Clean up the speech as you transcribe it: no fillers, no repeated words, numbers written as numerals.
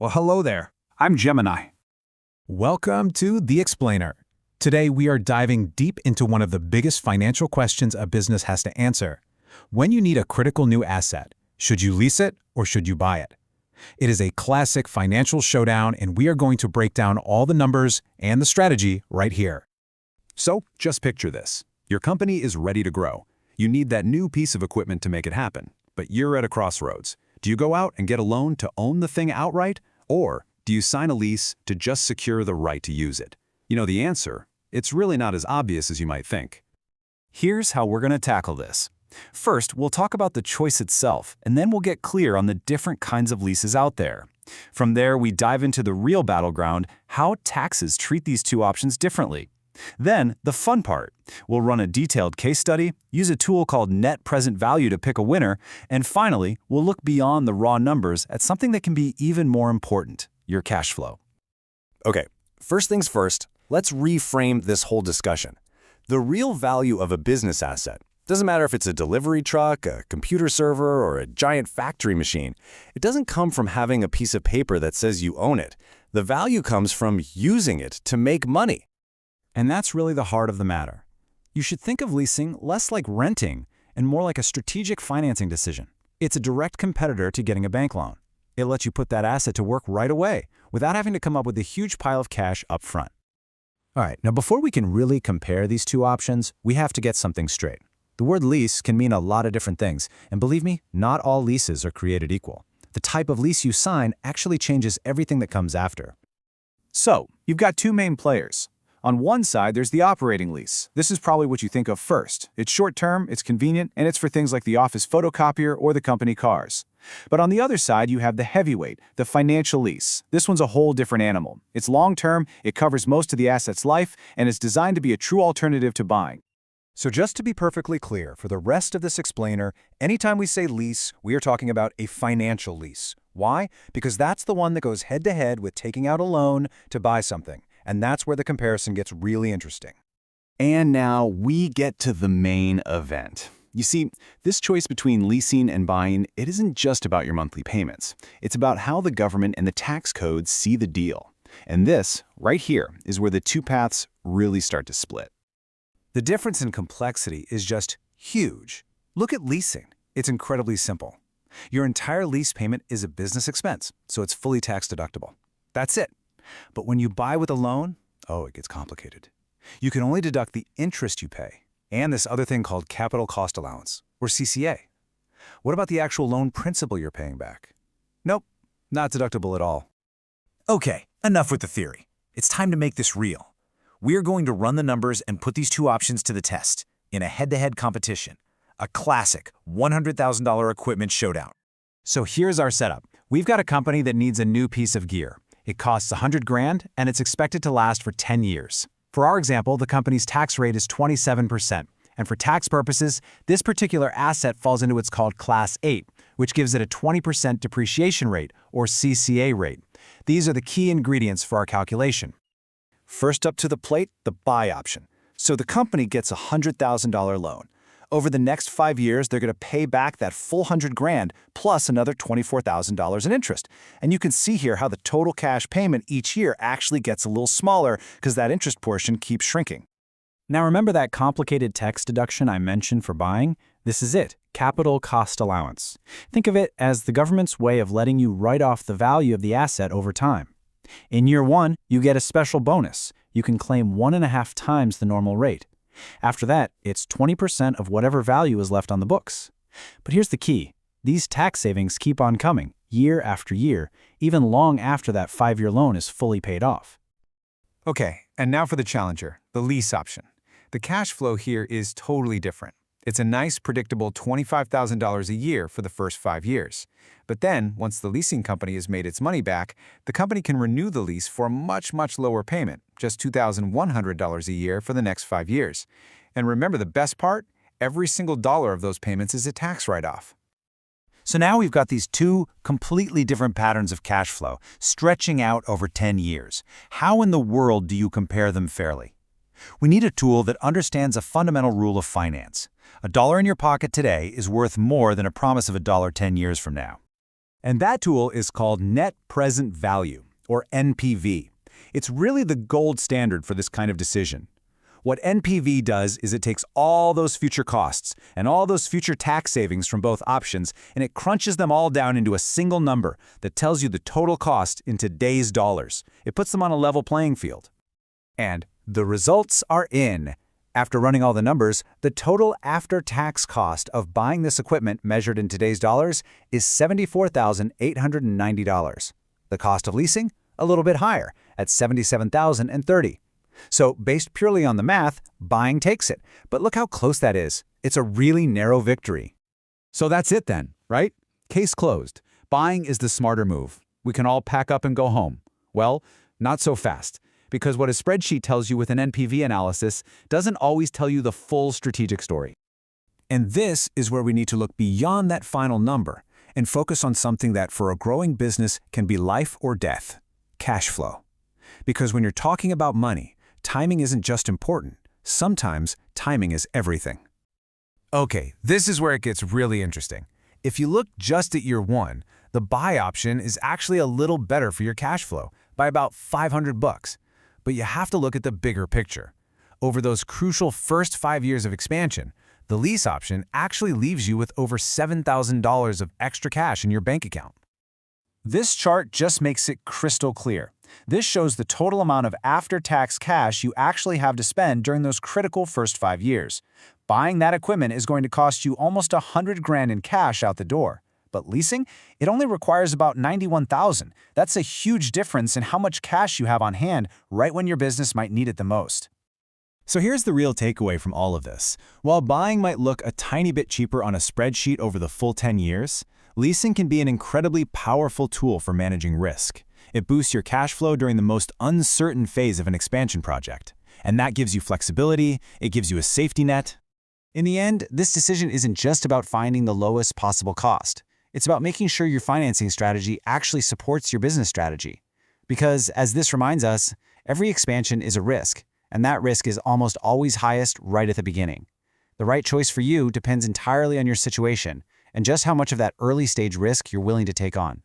Well, hello there. I'm Gemini. Welcome to The Explainer. Today we are diving deep into one of the biggest financial questions a business has to answer. When you need a critical new asset, should you lease it or should you buy it? It is a classic financial showdown, and we are going to break down all the numbers and the strategy right here. So, just picture this. Your company is ready to grow. You need that new piece of equipment to make it happen, but you're at a crossroads. Do you go out and get a loan to own the thing outright, or do you sign a lease to just secure the right to use it? You know the answer. It's really not as obvious as you might think. Here's how we're going to tackle this. First, we'll talk about the choice itself, and then we'll get clear on the different kinds of leases out there. From there, we dive into the real battleground, how taxes treat these two options differently. Then, the fun part. We'll run a detailed case study, use a tool called net present value to pick a winner, and finally, we'll look beyond the raw numbers at something that can be even more important, your cash flow. Okay, first things first, let's reframe this whole discussion. The real value of a business asset doesn't matter if it's a delivery truck, a computer server, or a giant factory machine. It doesn't come from having a piece of paper that says you own it. The value comes from using it to make money. And that's really the heart of the matter. You should think of leasing less like renting and more like a strategic financing decision. It's a direct competitor to getting a bank loan. It lets you put that asset to work right away without having to come up with a huge pile of cash up front. All right, now before we can really compare these two options, we have to get something straight. The word lease can mean a lot of different things, and believe me, not all leases are created equal. The type of lease you sign actually changes everything that comes after. So, you've got two main players. On one side, there's the operating lease. This is probably what you think of first. It's short-term, it's convenient, and it's for things like the office photocopier or the company cars. But on the other side, you have the heavyweight, the financial lease. This one's a whole different animal. It's long-term, it covers most of the asset's life, and it's designed to be a true alternative to buying. So just to be perfectly clear, for the rest of this explainer, anytime we say lease, we are talking about a financial lease. Why? Because that's the one that goes head-to-head with taking out a loan to buy something. And that's where the comparison gets really interesting. And now we get to the main event. You see, this choice between leasing and buying, it isn't just about your monthly payments. It's about how the government and the tax codes see the deal. And this, right here, is where the two paths really start to split. The difference in complexity is just huge. Look at leasing. It's incredibly simple. Your entire lease payment is a business expense, so it's fully tax deductible. That's it. But when you buy with a loan, oh, it gets complicated. You can only deduct the interest you pay and this other thing called capital cost allowance, or CCA. What about the actual loan principal you're paying back? Nope, not deductible at all. Okay, enough with the theory. It's time to make this real. We're going to run the numbers and put these two options to the test in a head-to-head competition, a classic $100,000 equipment showdown. So here's our setup. We've got a company that needs a new piece of gear. It costs $100,000 and it's expected to last for 10 years. For our example, the company's tax rate is 27%. And for tax purposes, this particular asset falls into what's called Class 8, which gives it a 20% depreciation rate, or CCA rate. These are the key ingredients for our calculation. First up to the plate, the buy option. So the company gets a $100,000 loan. Over the next 5 years, they're going to pay back that full $100,000 plus another $24,000 in interest. And you can see here how the total cash payment each year actually gets a little smaller because that interest portion keeps shrinking. Now remember that complicated tax deduction I mentioned for buying? This is it, capital cost allowance. Think of it as the government's way of letting you write off the value of the asset over time. In year one, you get a special bonus. You can claim 1.5 times the normal rate. After that, it's 20% of whatever value is left on the books. But here's the key. These tax savings keep on coming, year after year, even long after that 5-year loan is fully paid off. Okay, and now for the challenger, the lease option. The cash flow here is totally different. It's a nice, predictable $25,000 a year for the first 5 years. But then, once the leasing company has made its money back, the company can renew the lease for a much, much lower payment, just $2,100 a year for the next 5 years. And remember the best part? Every single dollar of those payments is a tax write-off. So now we've got these two completely different patterns of cash flow, stretching out over 10 years. How in the world do you compare them fairly? We need a tool that understands a fundamental rule of finance. $1 in your pocket today is worth more than a promise of $1 10 years from now. And that tool is called Net Present Value, or NPV. It's really the gold standard for this kind of decision. What NPV does is it takes all those future costs and all those future tax savings from both options, and it crunches them all down into a single number that tells you the total cost in today's dollars. It puts them on a level playing field. And the results are in. After running all the numbers, the total after-tax cost of buying this equipment measured in today's dollars is $74,890. The cost of leasing? A little bit higher, at $77,030. So, based purely on the math, buying takes it. But look how close that is. It's a really narrow victory. So that's it then, right? Case closed. Buying is the smarter move. We can all pack up and go home. Well, not so fast. Because what a spreadsheet tells you with an NPV analysis doesn't always tell you the full strategic story. And this is where we need to look beyond that final number and focus on something that for a growing business can be life or death: cash flow. Because when you're talking about money, timing isn't just important. Sometimes timing is everything. Okay, this is where it gets really interesting. If you look just at year one, the buy option is actually a little better for your cash flow by about $500. But you have to look at the bigger picture. Over those crucial first 5 years of expansion, the lease option actually leaves you with over $7,000 of extra cash in your bank account. This chart just makes it crystal clear. This shows the total amount of after-tax cash you actually have to spend during those critical first 5 years. Buying that equipment is going to cost you almost $100,000 in cash out the door. But leasing, it only requires about $91,000. That's a huge difference in how much cash you have on hand right when your business might need it the most. So here's the real takeaway from all of this. While buying might look a tiny bit cheaper on a spreadsheet over the full 10 years, leasing can be an incredibly powerful tool for managing risk. It boosts your cash flow during the most uncertain phase of an expansion project. And that gives you flexibility, it gives you a safety net. In the end, this decision isn't just about finding the lowest possible cost. It's about making sure your financing strategy actually supports your business strategy. Because, as this reminds us, every expansion is a risk, and that risk is almost always highest right at the beginning. The right choice for you depends entirely on your situation and just how much of that early stage risk you're willing to take on.